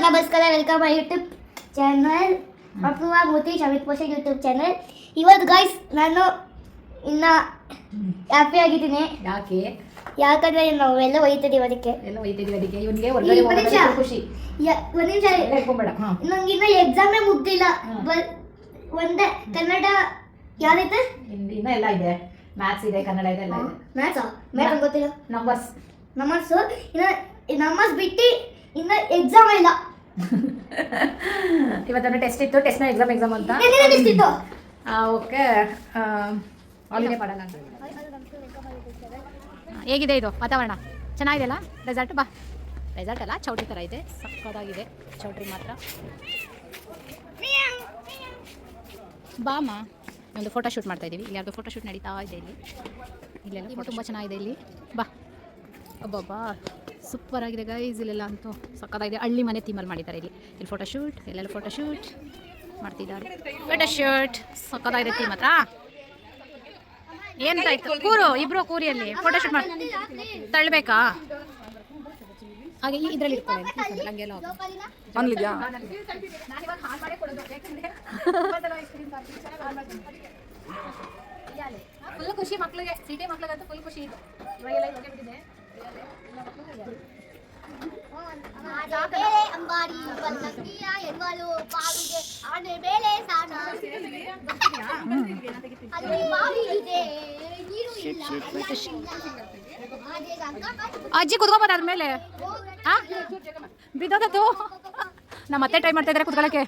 ನಮಸ್ಕಾರ, welcome my YouTube channel Apoorva ಮುತೀಶ್ ಅಮಿತ್ ಪೋಷೆ ಯೂಟ್ಯೂಬ್ ಚಾನಲ್. ಇವತ್ತು ಗೈಸ್ ನಾನು ಇನ್ನು ಹ್ಯಾಪಿ ಆಗಿದ್ದೀನಿ. ಯಾಕಂದ್ರೆ ನಾವು ಎಲ್ಲ ಒಯ್ತಿದ್ದೀವಿ ಅದಕ್ಕೆ. ಇವನಿಗೆ ಖುಷಿ. ಒಂದು ನಿಮಿಷ, ನಂಗೆ ಇನ್ನೂ ಎಕ್ಸಾಮೇ ಮುಗ್ದಿಲ್ಲ. ಒಂದೇ ಕನ್ನಡ ಯಾವ್ದೈತೆ, ಇನ್ನ ಎಲ್ಲ ಇದೆ, ಮ್ಯಾಥ್ಸ್ ಇದೆ, ಕನ್ನಡ ಇದೆ, ಎಲ್ಲ ಇದೆ. ಮ್ಯಾಥ್ಸ್ ಗೊತ್ತಿಲ್ಲ, ನಂಬರ್ಸ್ ಇನ್ನು ನಂಬರ್ಸ್ ಬಿಟ್ಟು ಇನ್ನು ಎಕ್ಸಾಮ್ ಇಲ್ಲ. ಇವತ್ತು ಟೆಸ್ಟ್ ಇತ್ತು, ಟೆಸ್ಟ್ನ ಎಕ್ಸಾಮ್ ಅಂತ. ಓಕೆ, ಆಲ್ರೆಡಿ ಮಾಡಲ್ಲ. ಹೇಗಿದೆ ಇದು ವಾತಾವರಣ? ಚೆನ್ನಾಗಿದೆ ಅಲ್ಲ? ರೆಸಾರ್ಟ್ ಬಾ. ರೆಸಾರ್ಟ್ ಅಲ್ಲ, ಚೌಟ್ರಿ ಥರ ಇದೆ, ಸಕ್ಕದಾಗಿದೆ ಚೌಟ್ರಿ ಮಾತ್ರ. ಬಾಮ್ಮ, ಒಂದು ಫೋಟೋ ಶೂಟ್ ಮಾಡ್ತಾ ಇದ್ದೀವಿ. ಇಲ್ಲಿ ಯಾರ್ದು ಫೋಟೋ ಶೂಟ್ ನಡೀತಾ ಇದೆ. ಇಲ್ಲೆಲ್ಲ ತುಂಬ ಚೆನ್ನಾಗಿದೆ. ಇಲ್ಲಿ ಬಾ. ಅಬ್ಬಬ್ಬಾ, ಸೂಪರ್ ಆಗಿದೆ ಗೈಸ್. ಇಲ್ಲೆಲ್ಲ ಅಂತೂ ಸಕ್ಕದಾಗಿದೆ. ಹಳ್ಳಿ ಮನೆ ಥೀಮಲ್ಲಿ ಮಾಡಿದ್ದಾರೆ. ಇಲ್ಲಿ ಫೋಟೋ ಶೂಟ್, ಎಲ್ಲೆಲ್ಲ ಫೋಟೋ ಶೂಟ್ ಮಾಡ್ತಿದ್ದಾರೆ. ಫೋಟೋ ಶೂಟ್ ಸಕ್ಕದಾಗಿದೆ ಥೀಮ್ ಹತ್ರ. ಎಂತಾಯ್ತು? ಕೂರು, ಇಬ್ರು ಕೂರಿಯಲ್ಲಿ ಫೋಟೋ ಶೂಟ್ ಮಾಡಿ ತಳ್ಳಬೇಕಾ? ಹಾಗೆ ಇದರಲ್ಲಿ ಇಟ್ಕೊಳ್ಳಿ. ಹಂಗೆಲ್ಲ ಅನ್ಲಿದ್ಯಾ? ಫುಲ್ ಖುಷಿ ಮಕ್ಳಿಗೆ, ಸಿಟಿ ಮಕ್ಳಿಗಂತೂ ಫುಲ್ ಖುಷಿ ಇದು. ಇವಾಗೆಲ್ಲ ಹೋಗಿಬಿಟ್ಟಿದೆ. ಅಜ್ಜಿ ಕುತ್ಕೋಬೋದು ಆದ್ಮೇಲೆ. ಬಿದ್ದೋದತ್ತು. ನಮ್ಮ ಮತ್ತೆ ಟ್ರೈ ಮಾಡ್ತಾ ಇದ್ದಾರೆ ಕುತ್ಕೊಳ್ಳೋಕೆ.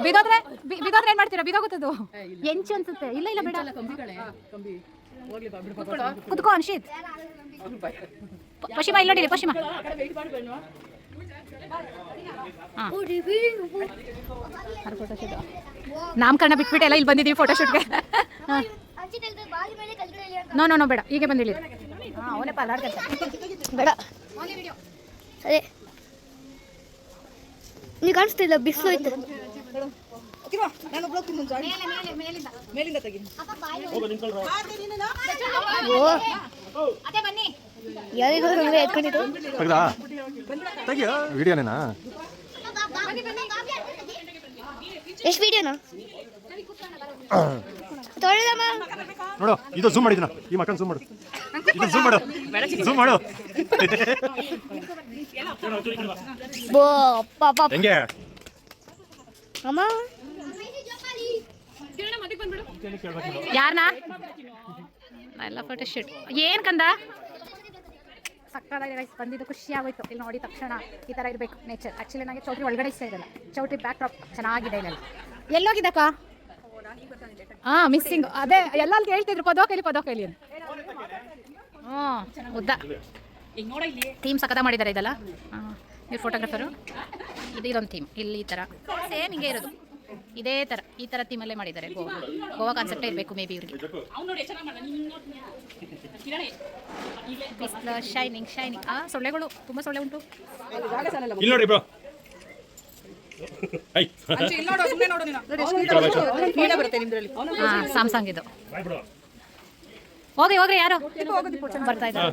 ಬಿದ್ದೋದ್ರೆ ಏನ್ ಮಾಡ್ತೀರಾ? ಬಿದ್ದೋಗುತ್ತದು. ಎಂಚು ಅನ್ಸುತ್ತೆ. ಇಲ್ಲ ಇಲ್ಲ, ಬೇಡ, ಕುತ್ಕೋ ಅನ್ಶಿತ್. ಪಶ್ಚಿಮ ಇಲ್ಲಿ ನೋಡಿರಿ, ಪಶ್ಚಿಮ. ನಾಮಕರಣ ಬಿಟ್ಬಿಟ್ಟು ಎಲ್ಲ ಇಲ್ಲಿ ಬಂದಿದ್ದೀವಿ ಫೋಟೋಶೂಟ್ಗೆ. ನೋ ಬೇಡ, ಹೀಗೆ ಬಂದು ಹೇಳಿ. ಅವನೇ ಬೇಡ. ಅದೇ ನೀವು ಕಾಣಿಸ್ತಿಲ್ಲ, ಬಿಸಿಲು ಐತೆ. ಯಾರಿಗೂ ಎತ್ಕೊಂಡಿದ್ದು ವಿಡಿಯೋನೇನಾ? ಎಷ್ಟು ವಿಡಿಯೋನಾ? ನೋಡು, ಇದು ಝೂಮ್ ಮಾಡಿದ್ನ. ಈ ಮಕ್ಕಳು ಝೂಮ್ ಮಾಡು, ಇದು ಝೂಮ್ ಮಾಡು, ಝೂಮ್ ಮಾಡು. ಹೆಂಗೆ ಅಮ್ಮ? ಯಾರನಾ? ಎಲ್ಲ ಫೋಟೋ ಶೂಟ್. ಏನ್ ಕಂದ ಸಕ್ಕದಾಗಿದೆ ಗೈಸ್. ಬಂದಿದ್ದು ಖುಷಿ ಆಗೋಯ್ತು. ಇಲ್ಲಿ ನೋಡಿ ತಕ್ಷಣ ಈ ಥರ ಇರಬೇಕು ನೇಚರ್. ಆ್ಯಕ್ಚುಲಿ ನನಗೆ ಚೌಟ್ರಿ ಒಳಗಡೆ ಇಷ್ಟ ಇರಲ್ಲ. ಚೌಟ್ರಿ ಬ್ಯಾಕ್ ಡ್ರಾಪ್ ಚೆನ್ನಾಗಿದೆ. ಇಲ್ಲೆಲ್ಲ ಎಲ್ಲೋಗಿದ್ದಕ್ಕ? ಮಿಸ್ಸಿಂಗ್. ಅದೇ ಎಲ್ಲ ಅಲ್ಲಿ ಹೇಳ್ತಿದ್ರು ಪದೋಕೈಲಿ ಅಂತ. ಉದ್ದ ಥೀಮ್ ಸಕ್ಕದ ಮಾಡಿದ್ದಾರೆ ಇದೆಲ್ಲ. ಇವ್ರು ಫೋಟೋಗ್ರಾಫರು. ಇದೊಂದು ಥೀಮ್. ಇಲ್ಲಿ ಈ ಥರ ಸೇಮ್ ಹಿಂಗೆ ಇರೋದು. ಇದೇ ಥರ ಈ ಥರ ಥೀಮಲ್ಲೇ ಮಾಡಿದ್ದಾರೆ. ಗೋವಾ ಕಾನ್ಸೆಪ್ಟೇ ಇರಬೇಕು ಮೇ ಬಿ ಇವ್ರಿಗೆ. ಬಿಸ್ಲು, ಶೈನಿಂಗ್. ಸೊಳ್ಳೆಗಳು ತುಂಬ ಸೊಳ್ಳೆ ಉಂಟು. ಸ್ಯಾಮ್ಸಂಗ್ ಇದು. ಹೋಗ್ರಿ ಯಾರು ಬರ್ತಾ ಇದ್ದಾರೆ?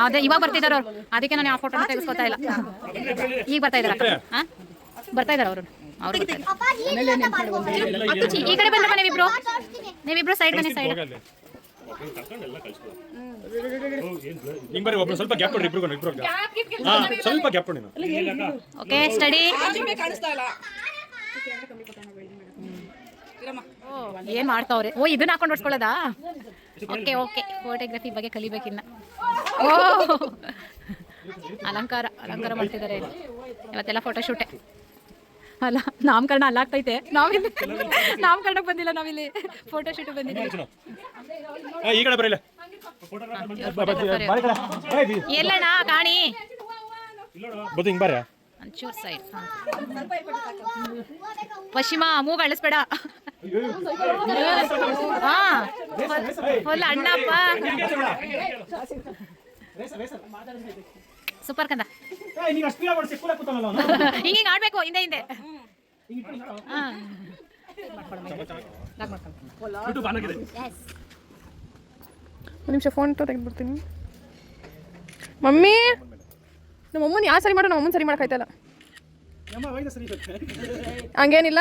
ಅದೇ ಇವಾಗ ಬರ್ತಿದ್ದಾರೆ ಅವ್ರು. ಅದಕ್ಕೆ ನಾನು ಆ ಫೋಟೋ ತೆಗೆಸ್ಕೊತಾ ಇಲ್ಲ. ಈಗ ಬರ್ತಾ ಇದ್ದಾರೆ. ಬರ್ತಾ ಇದ್ದಾರೆ ಅವರು. ಈ ಕಡೆ ಬಂದ್ರಪ್ಪ ನೀವಿಬ್ರು ಸೈಡ್ ಬನ್ನಿ. ಸೈಡ್ ಸ್ವಲ್ಪ ಗ್ಯಾಪ್ ಕೊಡಿ. ಸ್ವಲ್ಪ ಗ್ಯಾಪ್ ಕೊಡಿ. Okay, study. ಏನ್ ಮಾಡ್ತಾವ್ರೆ? ಇದನ್ನ ಹಾಕೊಂಡು ಹೊಡ್ಸ್ಕೊಳ್ಳೋದಾ? ಓಕೆ, ಫೋಟೋಗ್ರಫಿ ಬಗ್ಗೆ ಕಲಿಬೇಕಿನ್ನ. ಅಲಂಕಾರ ಮಾಡ್ತಿದ್ದಾರೆ ಇವತ್ತೆಲ್ಲ ಫೋಟೋ ಶೂಟೇ ಅಲ್ಲ. ನಾಮಕರಣ ಅಲ್ಲಾಗ್ತೈತೆ. ನಾಮಕರಣಕ್ಕೆ ಬಂದಿಲ್ಲ, ನಾವಿಲ್ಲಿ ಫೋಟೋ ಶೂಟ್ ಬಂದಿದ್ದೀವಿ. ಎಲ್ಲಣ್ಣ ಕಾಣಿ ಒಂಚೂರು ಸೈಡ್. ಪಶ್ಚಿಮ ಮೂಗು ಅಳಿಸ್ಬೇಡ. ಫುಲ್ ಅಣ್ಣಪ್ಪ. ಸೂಪರ್ ಕಂದ. ಹಿಂಗೆ ಆಡ್ಬೇಕು ಹಿಂದೆ. ಒಂದು ನಿಮಿಷ ಫೋನ್ ತೆಗೆದ್ಬಿಡ್ತೀನಿ. ಮಮ್ಮಿ, ನಮ್ಮ ಅಮ್ಮನ ಯಾವ ಸರಿ ಮಾಡೋ, ನಮ್ಮ ಅಮ್ಮನ ಸರಿ ಮಾಡೋಕ್ಕಾಯ್ತಲ್ಲ. ಹಂಗೇನಿಲ್ಲ.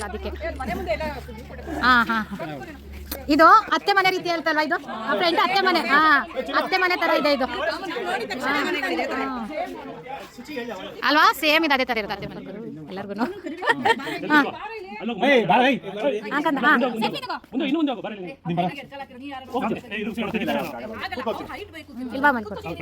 ಅದಕ್ಕೆ ಹಾಂ ಹಾಂ ಇದು ಅತ್ತೆ ಮನೆ ರೀತಿ ಹೇಳ್ತಲ್ವಾ ಇದು ಫ್ರೆಂಡ್ ಅತ್ತೆ ಮನೆ. ಅತ್ತೆ ಮನೆ ತರ ಇದೆ ಇದು ಅಲ್ವಾ? ಸೇಮ್ ಇದೆ, ಅದೇ ತರ ಇರುತ್ತೆ ಅತ್ತೆ ಮನೆ ಎಲ್ಲರಿಗೂ. ಇಲ್ವಾ ಮಾಡ್ಕೊಡ್ತೀನಿ.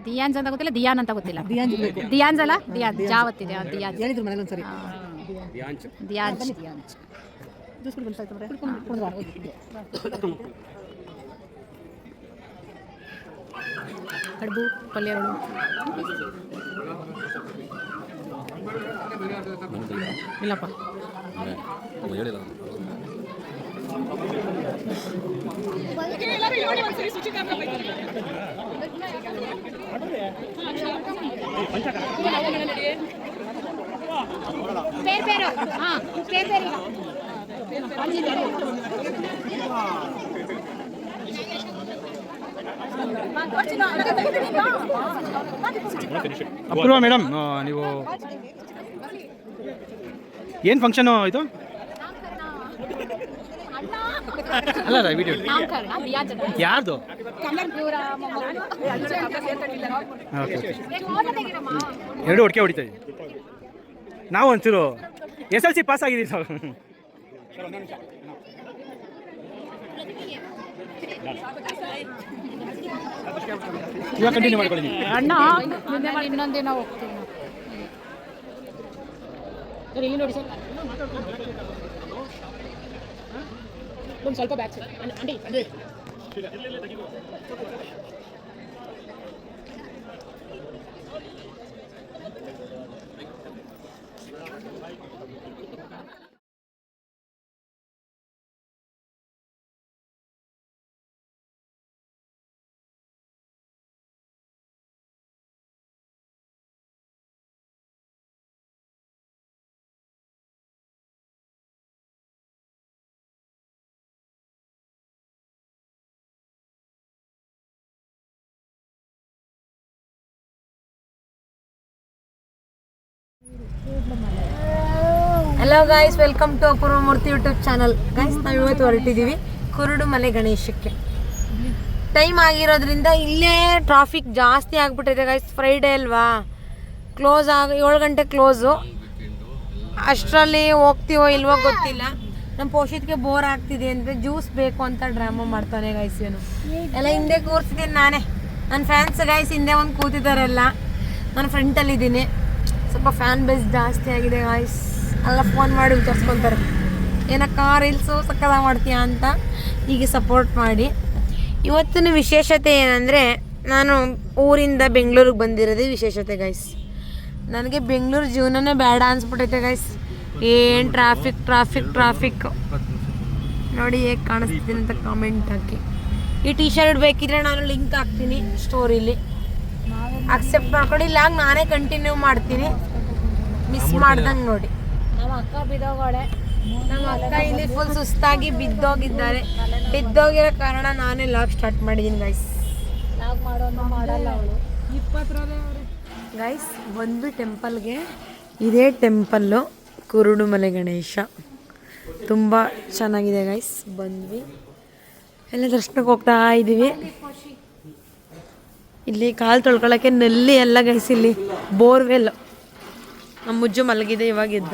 ದಿಯಾನ್ಸ್ ಅಂತ ಗೊತ್ತಿಲ್ಲ, ದಿಯಾನ್ ಅಂತ ಗೊತ್ತಿಲ್ಲ. ದಿಯಾನ್ಸ್ ಅಲ್ಲ, ದಿಯಾನ್ ಜಾವತ್ತಿದೆ. ದಿಯಾನ್ ಕಡುಬು ಪಲ್ಯಗಳು. ಇಲ್ಲಪ್ಪ పేరు పేరు ಅಪೂರ್ವ ಮೇಡಮ್, ನೀವು ಏನು ಫಂಕ್ಷನು ಇದು? ಅಲ್ಲ ವಿಡಿಯೋ ಯಾರ್ದು? ಎರಡು ಒಟ್ಟಿಗೆ ಹೊಡಿತಾ ಇದ್ದೀವಿ ನಾವು. ಒಂಚೂರು SLC ಪಾಸ್ ಆಗಿದ್ದೀವಿ ಸರ್. ಇವಾಗ ಕಂಟಿನ್ಯೂ ಮಾಡ್ಕೊಳ್ಳಿ ಅಣ್ಣ. ಇನ್ನೊಂದಿನ ಹೋಗ್ತೀವಿ ಇಲ್ಲಿ ನೋಡಿ ಸರ್. ಒಂದು ಸ್ವಲ್ಪ ಬ್ಯಾಕ್ ಅಂಡಿ. Hello guys, welcome to Apoorva Murthy YouTube channel. Guys, ನಾವು ಇವತ್ತು ಹೊರಟಿದ್ದೀವಿ ಕುರುಡು ಮಲೆ ಗಣೇಶಕ್ಕೆ. ಟೈಮ್ ಆಗಿರೋದ್ರಿಂದ ಇಲ್ಲೇ ಟ್ರಾಫಿಕ್ ಜಾಸ್ತಿ ಆಗಿಬಿಟ್ಟಿದೆ ಗೈಸ್. ಫ್ರೈಡೇ ಅಲ್ವಾ, ಕ್ಲೋಸ್ 7 ಗಂಟೆ ಕ್ಲೋಸು. ಅಷ್ಟರಲ್ಲಿ ಹೋಗ್ತೀವೋ ಇಲ್ವೋ ಗೊತ್ತಿಲ್ಲ. ನಮ್ಮ ಪೋಷಿತ್ಗೆ ಬೋರ್ ಆಗ್ತಿದೆ ಅಂದರೆ ಜ್ಯೂಸ್ ಬೇಕು ಅಂತ ಡ್ರಾಮಾ ಮಾಡ್ತಾನೆ ಗೈಸ್. ಏನು ಎಲ್ಲ ಹಿಂದೆ ಕೂರಿಸಿದ್ದೀನಿ ನಾನೇ. ನನ್ನ ಫ್ಯಾನ್ಸ್ ಗೈಸ್ ಹಿಂದೆ ಒಂದು ಕೂತಿದ್ದಾರೆಲ್ಲ. ನಾನು ಫ್ರಂಟಲ್ಲಿದ್ದೀನಿ. ಸ್ವಲ್ಪ ಫ್ಯಾನ್ ಬೇಸ್ ಜಾಸ್ತಿ ಆಗಿದೆ ಗೈಸ್. ಎಲ್ಲ ಫೋನ್ ಮಾಡಿ ವಿಚಾರಿಸ್ಕೊತಾರೆ, ಏನಕ್ಕ ರೀಲ್ಸು ಸಕ್ಕದಾಗ ಮಾಡ್ತೀಯಾ ಅಂತ. ಹೀಗೆ ಸಪೋರ್ಟ್ ಮಾಡಿ. ಇವತ್ತಿನ ವಿಶೇಷತೆ ಏನಂದರೆ, ನಾನು ಊರಿಂದ ಬೆಂಗಳೂರಿಗೆ ಬಂದಿರೋದೇ ವಿಶೇಷತೆ ಗೈಸ್. ನನಗೆ ಬೆಂಗಳೂರು ಜೀವನನೇ ಬೇಡ ಅನ್ಸ್ಬಿಟ್ಟೈತೆ ಗೈಸ್. ಏನು ಟ್ರಾಫಿಕ್ ನೋಡಿ ಹೇಗೆ ಕಾಣಿಸ್ತೀನಿ ಅಂತ ಕಾಮೆಂಟ್ ಹಾಕಿ. ಈ ಟೀ ಶರ್ಟ್ ಬೇಕಿದ್ರೆ ನಾನು ಲಿಂಕ್ ಹಾಕ್ತೀನಿ ಸ್ಟೋರಿಲಿ, ಅಕ್ಸೆಪ್ಟ್ ಮಾಡ್ಕೊಂಡು. ಇಲ್ಲ ನಾನೇ ಕಂಟಿನ್ಯೂ ಮಾಡ್ತೀನಿ, ಮಿಸ್ ಮಾಡ್ದಂಗೆ ನೋಡಿ. ನಮ್ಮ ಅಕ್ಕ ಬಿದ್ದೋಗೋಳೆ. ನಮ್ಮ ಅಕ್ಕ ಇಲ್ಲಿ ಫುಲ್ ಸುಸ್ತಾಗಿ ಬಿದ್ದೋಗಿದ್ದಾರೆ. ಬಿದ್ದೋಗಿರೋ ಕಾರಣ ನಾನೇ ಲಾಗ್ ಸ್ಟಾರ್ಟ್ ಮಾಡಿದ್ದೀನಿ ಗೈಸ್. ಲಾಗ್ ಮಾಡಲ್ಲ ಅವಳು. ಗೈಸ್ ಬಂದ್ವಿ ಟೆಂಪಲ್ಗೆ. ಇದೇ ಟೆಂಪಲ್ಲು ಕುರುಡು ಮಲೆ ಗಣೇಶ. ತುಂಬ ಚೆನ್ನಾಗಿದೆ ಗೈಸ್. ಬಂದ್ವಿ, ಎಲ್ಲ ದರ್ಶನಕ್ಕೆ ಹೋಗ್ತಾ ಇದ್ದೀವಿ. ಇಲ್ಲಿ ಕಾಲು ತೊಳ್ಕೊಳ್ಳೋಕ್ಕೆ ನಲ್ಲಿ ಎಲ್ಲ ಗೈಸ್. ಇಲ್ಲಿ ಬೋರ್ವೆಲ್. ನಮ್ಮ ಮುಜ್ಜು ಮಲಗಿದೆ, ಇವಾಗಿದ್ದ.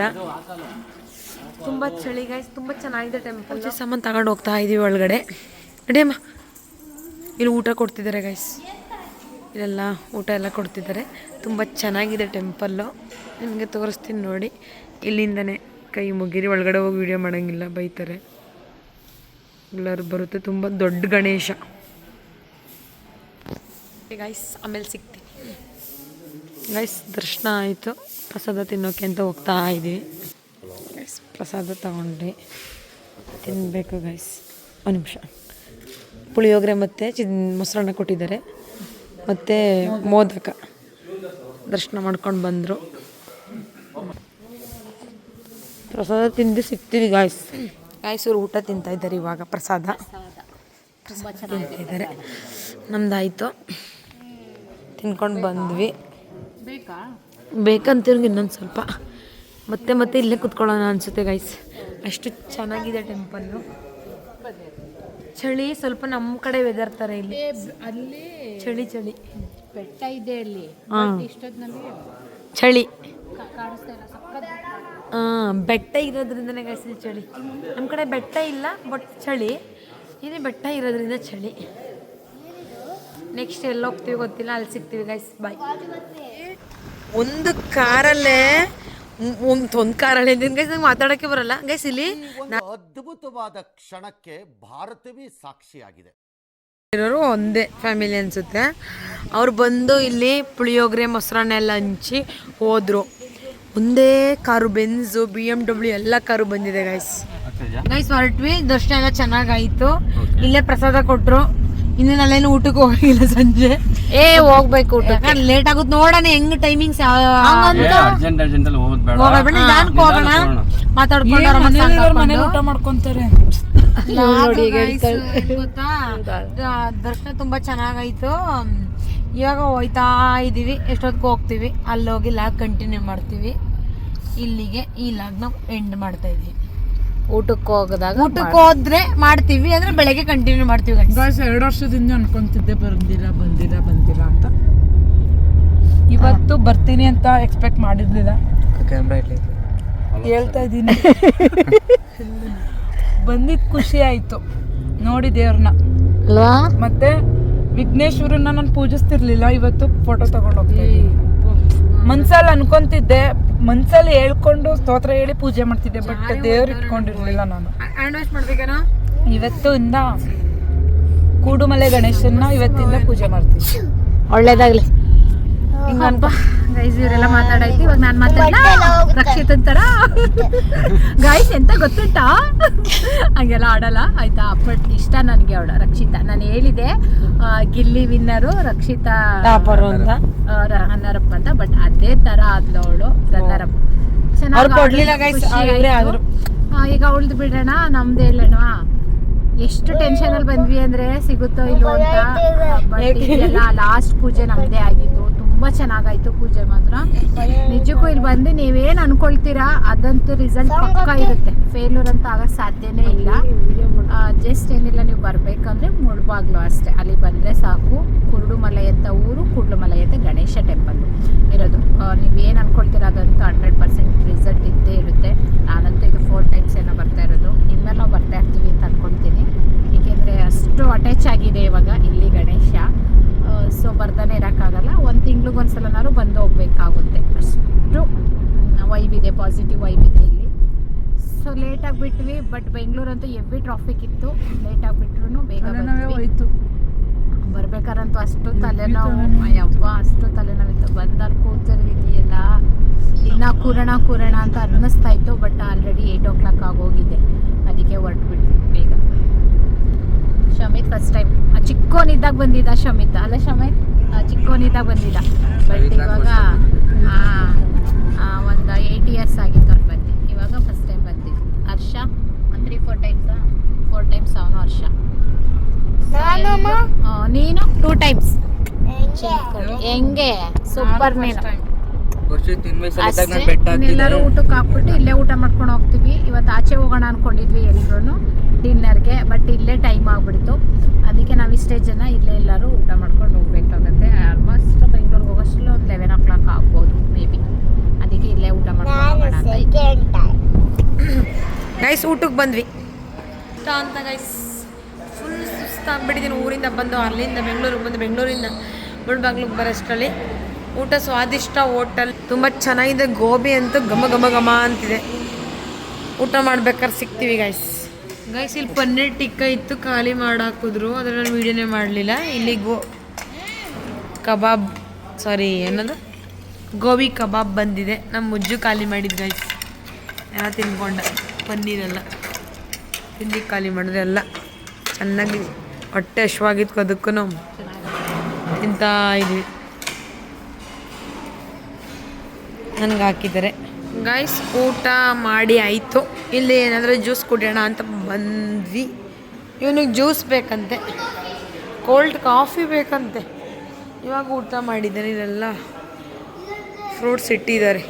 ತುಂಬ ಚಳಿ ಗೈಸ್, ತುಂಬ ಚೆನ್ನಾಗಿದೆ ಟೆಂಪಲ್. ಸಾಮಾನು ತಗೊಂಡು ಹೋಗ್ತಾ ಇದ್ದೀವಿ ಒಳಗಡೆ. ನಡಿಯಮ್ಮ. ಇಲ್ಲಿ ಊಟ ಕೊಡ್ತಿದ್ದಾರೆ ಗೈಸ್. ಇಲ್ಲೆಲ್ಲ ಊಟ ಎಲ್ಲ ಕೊಡ್ತಿದ್ದಾರೆ. ತುಂಬ ಚೆನ್ನಾಗಿದೆ ಟೆಂಪಲ್ಲು. ನಿಮಗೆ ತೋರಿಸ್ತೀನಿ ನೋಡಿ. ಇಲ್ಲಿಂದನೇ ಕೈ ಮುಗಿರಿ, ಒಳಗಡೆ ಹೋಗಿ ವಿಡಿಯೋ ಮಾಡೋಂಗಿಲ್ಲ, ಬೈತಾರೆ. ಎಲ್ಲರೂ ಬರುತ್ತೆ. ತುಂಬ ದೊಡ್ಡ ಗಣೇಶ ಗೈಸ್. ಆಮೇಲೆ ಸಿಗ್ತೀನಿ ಗೈಸ್. ದರ್ಶನ ಆಯಿತು. ಪ್ರಸಾದ ತಿನ್ನೋಕೆ ಅಂತ ಹೋಗ್ತಾ ಇದ್ದೀವಿ ಗೈಸ್. ಪ್ರಸಾದ ತಗೊಂಡ್ರಿ, ತಿನ್ನಬೇಕು ಗೈಸ್. ಒಂದು ನಿಮಿಷ. ಪುಳಿಯೋಗರೆ ಮತ್ತು ಮೊಸರನ್ನ ಕೊಟ್ಟಿದ್ದಾರೆ. ಮತ್ತು ಮೋದಕ ದರ್ಶನ ಮಾಡ್ಕೊಂಡು ಬಂದರು. ಪ್ರಸಾದ ತಿಂದು ಸಿಗ್ತೀವಿ ಗಾಯ್ಸೂರು ಊಟ ತಿಂತಾಯಿದ್ದಾರೆ ಇವಾಗ. ಪ್ರಸಾದ ತಿಂತಾಯಿದ್ದಾರೆ. ನಮ್ದಾಯಿತು, ತಿನ್ಕೊಂಡು ಬಂದ್ವಿ. ಬೇಕಂತಿರ್ಗೆ ಇನ್ನೊಂದು ಸ್ವಲ್ಪ ಮತ್ತೆ ಇಲ್ಲೇ ಕುತ್ಕೊಳ್ಳೋಣ ಅನಿಸುತ್ತೆ ಗೈಸ್. ಅಷ್ಟು ಚೆನ್ನಾಗಿದೆ ಟೆಂಪಲ್ಲು. ಚಳಿ ಸ್ವಲ್ಪ ನಮ್ಮ ಕಡೆ ವೆದರ್ ಥರ ಇಲ್ಲಿ ಅಲ್ಲಿ ಚಳಿ ಬೆಟ್ಟ ಇದೆ ಅಲ್ಲಿ. ಇಷ್ಟೊತ್ತಿನಲ್ಲಿ ಚಳಿ ಕಾಣಿಸ್ತಾ ಇಲ್ಲ, ಸಕ್ಕತ್ ಬೆಟ್ಟ ಇರೋದ್ರಿಂದನೇ ಗೈಸ್ ಇಲ್ಲಿ ಚಳಿ. ನಮ್ಮ ಕಡೆ ಬೆಟ್ಟ ಇಲ್ಲ ಬಟ್ ಚಳಿ. ಇಲ್ಲಿ ಬೆಟ್ಟ ಇರೋದ್ರಿಂದ ಚಳಿ. ನೆಕ್ಸ್ಟ್ ಎಲ್ಲಿ ಹೋಗ್ತೀವಿ ಗೊತ್ತಿಲ್ಲ, ಅಲ್ಲಿ ಸಿಗ್ತೀವಿ ಗೈಸ್. ಬಾಯ್. ಒಂದು ಕಾರಲ್ಲೇ ಒಂದು ಕಾರಲ್ಲಿ ಗೈಸ್ ನಂಗೆ ಮಾತಾಡೋಕ್ಕೆ ಬರಲ್ಲ ಗೈಸ್. ಇಲ್ಲಿ ಅದ್ಭುತವಾದ ಕ್ಷಣಕ್ಕೆ ಭಾರತವೇ ಸಾಕ್ಷಿಯಾಗಿದೆ. ಇರೋರು ಒಂದೇ ಫ್ಯಾಮಿಲಿ ಅನಿಸುತ್ತೆ. ಅವ್ರು ಬಂದು ಇಲ್ಲಿ ಪುಳಿಯೋಗರೆ ಮೊಸರನ್ನ ಎಲ್ಲ ಹಂಚಿ ಹೋದರು. ಒಂದೇ ಕಾರು, ಬೆನ್ಸು, BMW ಎಲ್ಲ ಕಾರು ಬಂದಿದೆ ಗೈಸ್. ಹೊರಟ್ವಿ. ದರ್ಶನ ಎಲ್ಲ ಚೆನ್ನಾಗಾಯಿತು. ಇಲ್ಲೇ ಪ್ರಸಾದ ಕೊಟ್ಟರು. ಇನ್ನು ನಾನೇನು ಊಟಕ್ಕೆ ಹೋಗಿಲ್ಲ ಸಂಜೆ. ಹೋಗ್ಬೇಕು ಊಟಕ್ಕೆ. ಲೇಟ್ ಆಗುತ್ತೆ ನೋಡೋಣ ಹೆಂಗ್ ಟೈಮಿಂಗ್ಸ್ ಮಾತಾಡ್ಕೊಂಡು ಊಟ ಮಾಡ್ಕೊಂತಾರೆ. ಗೊತ್ತಾ, ದರ್ಶನ ತುಂಬಾ ಚೆನ್ನಾಗಾಯ್ತು. ಇವಾಗ ಹೋಯ್ತಾ ಇದೀವಿ. ಎಷ್ಟೊತ್ತಿಗೆ ಹೋಗ್ತೀವಿ ಅಲ್ಲಿ ಹೋಗಿ ಲಾಗ್ ಕಂಟಿನ್ಯೂ ಮಾಡ್ತೀವಿ. ಇಲ್ಲಿಗೆ ಈ ಲಾಗ್ ನಾವು ಎಂಡ್ ಮಾಡ್ತಾ ಇದೀವಿ. ಊಟಕ್ಕೆ ಹೋದ್ರೆ ಮಾಡ್ತೀವಿ, ಅಂದ್ರೆ ಬೆಳಗ್ಗೆ ಕಂಟಿನ್ಯೂ ಮಾಡ್ತೀವಿ. 2 ವರ್ಷದಿಂದ ಅನ್ಕೊಂತಿದ್ದೆ ಬಂದಿಲ್ಲ ಅಂತ. ಇವತ್ತು ಬರ್ತೀನಿ ಅಂತ ಎಕ್ಸ್ಪೆಕ್ಟ್ ಮಾಡಿರ್ಲಿಲ್ಲ. ಹೇಳ್ತಾ ಇದ್ದೀನಿ. ಬಂದಿದ್ ಖುಷಿ ಆಯ್ತು ನೋಡಿ ದೇವ್ರನ್ನ ಅಲ್ವಾ. ಮತ್ತೆ ವಿಘ್ನೇಶ್ವರನ್ನ ನಾನು ಪೂಜಿಸ್ತಿರ್ಲಿಲ್ಲ. ಇವತ್ತು ಫೋಟೋ ತಗೊಂಡು ಹೋಗ್ತಾ ಇದ್ದೀನಿ. ಮನ್ಸಲ್ಲಿ ಅನ್ಕೊಂತಿದ್ದೆ, ಮನ್ಸಲ್ಲಿ ಹೇಳ್ಕೊಂಡು ಸ್ತೋತ್ರ ಹೇಳಿ ಪೂಜೆ ಮಾಡ್ತಿದ್ದೆ. ಬಟ್ ದೇವ್ರು ಇಟ್ಕೊಂಡಿರ್ಲಿಲ್ಲ ನಾನು. ಇವತ್ತು ಇಂದ ಕೂಡುಮಲೆ ಗಣೇಶನ್ನ ಇವತ್ತಿಂದ ಪೂಜೆ ಮಾಡ್ತೀನಿ. ಒಳ್ಳೇದಾಗ್ಲಿ. ಗೈಸ್ ಇವರೆಲ್ಲ ಮಾತಾಡೈತಿ. ಇವಾಗ ನಾನು ಮಾತಾಡ ರಕ್ಷಿತ್ ಅಂತಾರ ಗೈಸ್ ಎಂತ ಗೊತ್ತುಂಟಾ, ಹಂಗೆಲ್ಲ ಆಡಲ್ಲ ಆಯ್ತಾ. ಬಟ್ ಇಷ್ಟ ನನಗೆ ಅವಳ ರಕ್ಷಿತಾ. ನಾನು ಹೇಳಿದೆ ಗಿಲ್ಲಿ ವಿನ್ನರು ರಕ್ಷಿತಾ ರನ್ನರಪ್ಪ ಅಂತ. ಬಟ್ ಅದೇ ತರ ಆದ್ಲು ಅವಳು ರನ್ನರಪ್ಪ. ಚೆನ್ನಾಗಿ ಈಗ ಅವಳ್ದು ಬಿಡೋಣ, ನಮ್ದು ಹೇಳೋಣ. ಎಷ್ಟು ಟೆನ್ಷನ್ ಅಲ್ಲಿ ಬಂದ್ವಿ ಅಂದ್ರೆ ಸಿಗುತ್ತೋ ಇಲ್ವೋ ಅಂತ. ಬಟ್ ಇದೆಲ್ಲ ಲಾಸ್ಟ್ ಪೂಜೆ ನಮ್ದೇ ಆಗಿದ್ದು. ತುಂಬಾ ಚೆನ್ನಾಗಾಯ್ತು ಪೂಜೆ ಮಾತ್ರ. ನಿಜಕ್ಕೂ ಇಲ್ಲಿ ಬಂದು ನೀವೇನ್ ಅನ್ಕೊಳ್ತೀರಾ ಅದಂತೂ ರಿಸಲ್ಟ್ ಪಕ್ಕ ಇರುತ್ತೆ. ಫೇಲ್ಯೂರ್ ಅಂತ ಆಗಕ್ಕೆ ಸಾಧ್ಯನೇ ಇಲ್ಲ. ಜಸ್ಟ್ ಏನಿಲ್ಲ, ನೀವು ಬರ್ಬೇಕಂದ್ರೆ ಮುಳ್ಬಾಗ್ಲು ಅಷ್ಟೇ. ಅಲ್ಲಿ ಬಂದ್ರೆ ಸಾಕು. ಕುರುಡುಮಲೈ ಅಂತ ಊರು, ಕುರುಡುಮಲೈ ಅಂತ ಗಣೇಶ ಟೆಂಪಲ್ ಇರೋದು. ನೀವೇನು ಅನ್ಕೊಳ್ತೀರಾ ಅದಂತೂ 100% ರಿಸಲ್ಟ್ ಇದ್ದೇ ಇರುತ್ತೆ. ನಾನಂತೂ ಇದು 4 times ಏನೋ ಬರ್ತಾ ಇರೋದು. ಇನ್ಮೇಲೆ ನಾವು ಬರ್ತಾ ಇರ್ತೀವಿ ಅಂತ ಅನ್ಕೊಳ್ತೀನಿ. ಏಕೆಂದರೆ ಅಷ್ಟು ಅಟ್ಯಾಚ್ ಆಗಿದೆ ಇವಾಗ ಇಲ್ಲಿ ಗಣೇಶ. ಸೊ ಬರ್ತಾನೆ ಇರೋಕ್ಕಾಗಲ್ಲ. 1 ತಿಂಗ್ಳಿಗೊಂದ್ಸಲನಾದ್ರು ಬಂದು ಹೋಗ್ಬೇಕಾಗುತ್ತೆ. ಅಷ್ಟು ವೈಬ್ ಇದೆ, ಪಾಸಿಟಿವ್ ವೈಬ್ ಇದೆ ಇಲ್ಲಿ. ಸೊ ಲೇಟಾಗಿ ಬಿಟ್ವಿ. ಬಟ್ ಬೆಂಗಳೂರಂತೂ ಹೆವಿ ಟ್ರಾಫಿಕ್ ಇತ್ತು. ಲೇಟಾಗಿ ಬಿಟ್ರು ಬೇಗ ಹೋಯ್ತು. ಬರ್ಬೇಕಾರಂತೂ ಅಷ್ಟು ತಲೆನೋವು, ಅಯ್ಯಪ್ಪ ಅಷ್ಟು ತಲೆನೋವಿತ್ತು. ಬಂದಲ್ಲಿ ಕೂತಿರ್ದಿದೆಯಲ್ಲ ಇನ್ನು ಕೂರಣ ಅಂತ ಅನ್ನಿಸ್ತಾ ಇತ್ತು. ಬಟ್ ಆಲ್ರೆಡಿ 8 o'clock ಆಗೋಗಿದೆ. ಅದಕ್ಕೆ ಹೊರಟ್ಬಿಟ್ವಿ ಬೇಗ. ಶಮಿತ್ ಫಸ್ಟ್ ಟೈಮ್ ಚಿಕ್ಕೋನಿದ್ದಾಗ ಬಂದಿದ್ದ. ಶಮಿತ್ ಅಲ್ಲ, ಶಮಿತ್ ಚಿಕ್ಕೋನಿದ್ದಾಗ ಬಂದಿದ್ದ. ಬಟ್ ಇವಾಗ ಒಂದು 8 years ಆಗಿತ್ತು ಅವ್ರು ಬಂದು. ಇವಾಗ ಫಸ್ಟ್ ಟೈಮ್ ಬಂದಿದ್ದು. ಹರ್ಷ 3-4 times 4 times ಅವನು ಹರ್ಷ. ನೀನು 2 times. ಹೆಂಗೆ ಸೂಪರ್. ನೀನು ಎಲ್ಲರೂ ಊಟಕ್ಕೆ ಹಾಕ್ಬಿಟ್ಟು ಇಲ್ಲೇ ಊಟ ಮಾಡ್ಕೊಂಡು ಹೋಗ್ತೀವಿ. ಇವತ್ತು ಆಚೆ ಹೋಗೋಣ ಅನ್ಕೊಂಡಿದ್ವಿ ಎಲ್ರೂ ಡಿನ್ನರ್ಗೆ. ಬಟ್ ಇಲ್ಲೇ ಟೈಮ್ ಆಗ್ಬಿಡ್ತು. ಅದಕ್ಕೆ ನಾವು ಇಷ್ಟೇ ಜನ ಇಲ್ಲೇ ಎಲ್ಲರೂ ಊಟ ಮಾಡ್ಕೊಂಡು ಹೋಗ್ಬೇಕಾಗತ್ತೆ. ಆಲ್ಮೋಸ್ಟ್ ಬೆಂಗಳೂರಿಗೆ ಹೋಗೋಷ್ಟು ಒಂದು 11 o'clock ಆಗ್ಬೋದು ಮೇ ಬಿ. ಅದಕ್ಕೆ ಇಲ್ಲೇ ಊಟ ಮಾಡ್ಕೊಂಡು ಹೋಗೋಣ ಅಂತ. ಗೈಸ್ ಊಟಕ್ಕೆ ಬಂದ್ವಿ ಅಂತ ಗೈಸ್. ಫುಲ್ ಸುಸ್ತಾಗ್ಬಿಟ್ಟಿದ್ದೀನಿ ಊರಿಂದ ಬಂದು. ಅಲ್ಲಿಂದ ಬೆಂಗಳೂರಿಗೆ ಬಂದು, ಬೆಂಗಳೂರಿಂದ ಮುಳ್ಬಾಗ್ಲಿಗೆ ಬರೋಷ್ಟರಲ್ಲಿ ಊಟ ಸ್ವಾದಿಷ್ಟ ಹೋಟೆಲ್ ತುಂಬ ಚೆನ್ನಾಗಿದೆ. ಗೋಬಿ ಅಂತೂ ಘಮ ಅಂತಿದೆ. ಊಟ ಮಾಡ್ಬೇಕಾದ್ರೆ ಸಿಗ್ತೀವಿ ಗೈಸ್. ಇಲ್ಲಿ ಪನ್ನೀರ್ ಟಿಕ್ಕ ಇತ್ತು, ಖಾಲಿ ಮಾಡಾಕಿದ್ರು. ಅದರಲ್ಲಿ ವೀಡಿಯೋನೇ ಮಾಡಲಿಲ್ಲ. ಇಲ್ಲಿ ಗೋಬಿ ಕಬಾಬ್ ಬಂದಿದೆ. ನಮ್ಮ ಮುಜ್ಜು ಖಾಲಿ ಮಾಡಿದ್ದು ಗೈಸ್. ಎಲ್ಲ ತಿನ್ಕೊಂಡ ಪನ್ನೀರೆಲ್ಲ ತಿಂದು ಖಾಲಿ ಮಾಡಿದ್ರೆ ಎಲ್ಲ ಚೆನ್ನಾಗಿ ಹೊಟ್ಟೆ ಹಶ್ವಾಗಿತ್ತು. ಅದಕ್ಕೂ ತಿಂತಾ ಇದ್ವಿ. ನನಗೆ ಹಾಕಿದ್ದಾರೆ ಗೈಸ್. ಊಟ ಮಾಡಿ ಆಯಿತು. ಇಲ್ಲಿ ಏನಾದರೂ ಜ್ಯೂಸ್ ಕುಡಿಯೋಣ ಅಂತ ಬಂದ್ವಿ. ಇವನಿಗೆ ಜ್ಯೂಸ್ ಬೇಕಂತೆ, ಕೋಲ್ಡ್ ಕಾಫಿ ಬೇಕಂತೆ. ಇವಾಗ ಊಟ ಮಾಡಿದ್ದಾರೆ. ಇಲ್ಲೆಲ್ಲ ಫ್ರೂಟ್ಸ್ ಇಟ್ಟಿದ್ದಾರೆ,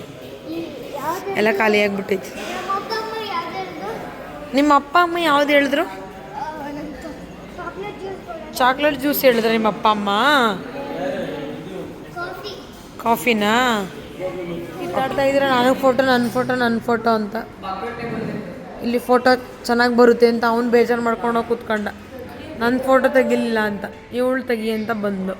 ಎಲ್ಲ ಖಾಲಿ ಆಗಿಬಿಟ್ಟೈತಿ. ನಿಮ್ಮ ಅಪ್ಪ ಅಮ್ಮ ಯಾವ್ದು ಹೇಳಿದ್ರು? ಚಾಕ್ಲೇಟ್ ಜ್ಯೂಸ್ ಹೇಳಿದ್ರು ನಿಮ್ಮ ಅಪ್ಪ ಅಮ್ಮ. ಕಾಫಿನಾ ಇಟ್ಟಾಡ್ತಾ ಇದ್ರೆ ನನಗೆ ನನ್ನ ಫೋಟೋ ಅಂತ. ಇಲ್ಲಿ ಫೋಟೋ ಚೆನ್ನಾಗಿ ಬರುತ್ತೆ ಅಂತ ಅವ್ನು ಬೇಜಾರು ಮಾಡ್ಕೊಂಡು ಕೂತ್ಕೊಂಡ. ನನ್ನ ಫೋಟೋ ತೆಗಿಲಿಲ್ಲ ಅಂತ ಇವಳು ತೆಗಿ ಅಂತ ಬಂದು.